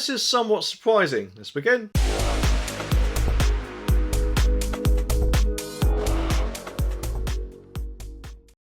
this is somewhat surprising. Let's begin.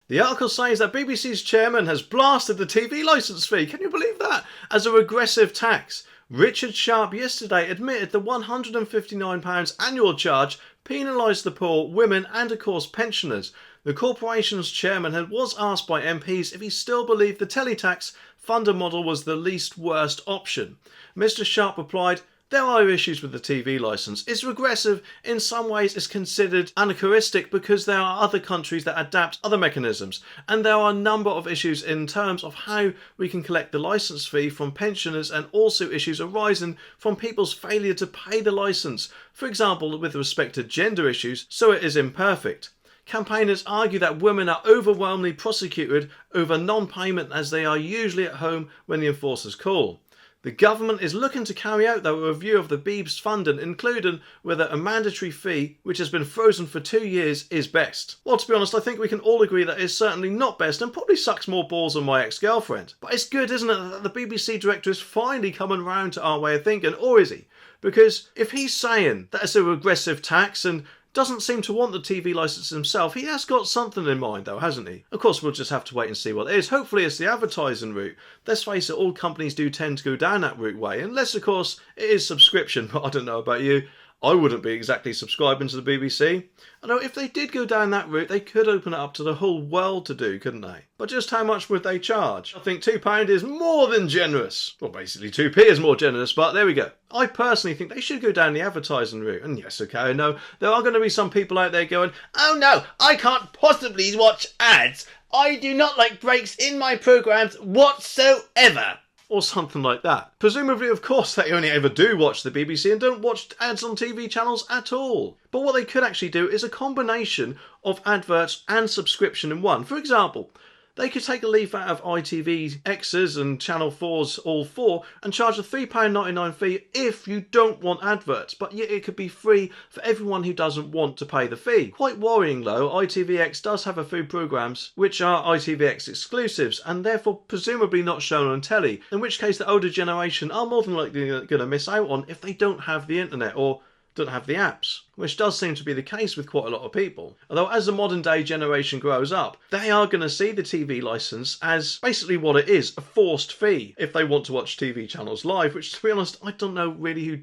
The article says that BBC's chairman has blasted the TV licence fee. Can you believe that? As a regressive tax. Richard Sharp yesterday admitted the £159 annual charge penalised the poor, women and of course pensioners. The corporation's chairman was asked by MPs if he still believed the teletax funder model was the least worst option. Mr Sharp replied, "There are issues with the TV licence. It's regressive. In some ways it's considered anachronistic because there are other countries that adapt other mechanisms. And there are a number of issues in terms of how we can collect the licence fee from pensioners and also issues arising from people's failure to pay the licence. For example, with respect to gender issues, so it is imperfect. Campaigners argue that women are overwhelmingly prosecuted over non-payment as they are usually at home when the enforcers call. The government is looking to carry out a review of the BEEB's funding, including whether a mandatory fee, which has been frozen for 2 years, is best." Well, to be honest, I think we can all agree that it's certainly not best and probably sucks more balls than my ex-girlfriend. But it's good, isn't it, that the BBC director is finally coming round to our way of thinking, or is he? Because if he's saying that it's a regressive tax and doesn't seem to want the TV licence himself, he has got something in mind though, hasn't he? Of course, we'll just have to wait and see what it is. Hopefully it's the advertising route. Let's face it, all companies do tend to go down that route way, unless of course it is subscription. But I don't know about you, I wouldn't be exactly subscribing to the BBC. Although if they did go down that route, they could open it up to the whole world to do, couldn't they? But just how much would they charge? I think £2 is more than generous. Well, basically 2p is more generous, but there we go. I personally think they should go down the advertising route. And yes, okay, I know there are going to be some people out there going, "Oh no, I can't possibly watch ads. I do not like breaks in my programmes whatsoever." Or something like that. Presumably, of course, they only ever do watch the BBC and don't watch ads on TV channels at all. But what they could actually do is a combination of adverts and subscription in one. For example, they could take a leaf out of ITV X's and Channel 4's All 4 and charge a £3.99 fee if you don't want adverts, but yet it could be free for everyone who doesn't want to pay the fee. Quite worrying though, ITVX does have a few programmes which are ITVX exclusives and therefore presumably not shown on telly, in which case the older generation are more than likely going to miss out on if they don't have the internet or don't have the apps, which does seem to be the case with quite a lot of people. Although as the modern day generation grows up, they are going to see the TV licence as basically what it is, a forced fee, if they want to watch TV channels live, which to be honest, I don't know really who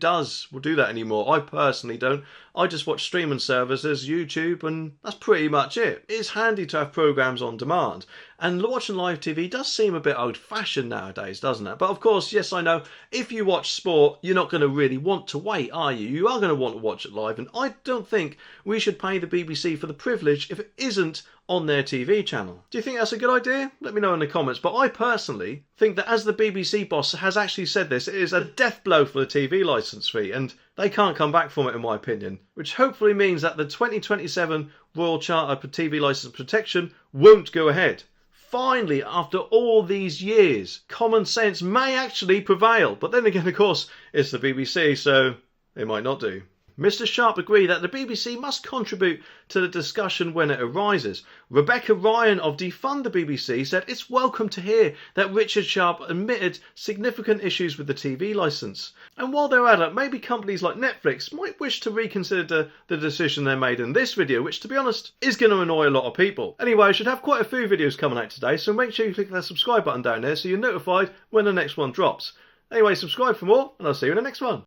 will do that anymore. I personally don't. I just watch streaming services, YouTube, and that's pretty much it. It's handy to have programmes on demand, and watching live TV does seem a bit old-fashioned nowadays, doesn't it? But of course, yes, I know, if you watch sport, you're not going to really want to wait, are you? You are going to want to watch it live, and I don't think we should pay the BBC for the privilege if it isn't on their TV channel. Do you think that's a good idea? Let me know in the comments. But I personally think that as the BBC boss has actually said this, it is a death blow for the TV licence fee, and they can't come back from it in my opinion. Which hopefully means that the 2027 Royal Charter for TV Licence Protection won't go ahead. Finally, after all these years, common sense may actually prevail. But then again, of course, it's the BBC, so it might not do. Mr Sharp agreed that the BBC must contribute to the discussion when it arises. Rebecca Ryan of Defund the BBC said it's welcome to hear that Richard Sharp admitted significant issues with the TV licence. And while they're at it, maybe companies like Netflix might wish to reconsider the decision they made in this video, which to be honest is going to annoy a lot of people. Anyway, I should have quite a few videos coming out today, so make sure you click that subscribe button down there so you're notified when the next one drops. Anyway, subscribe for more, and I'll see you in the next one.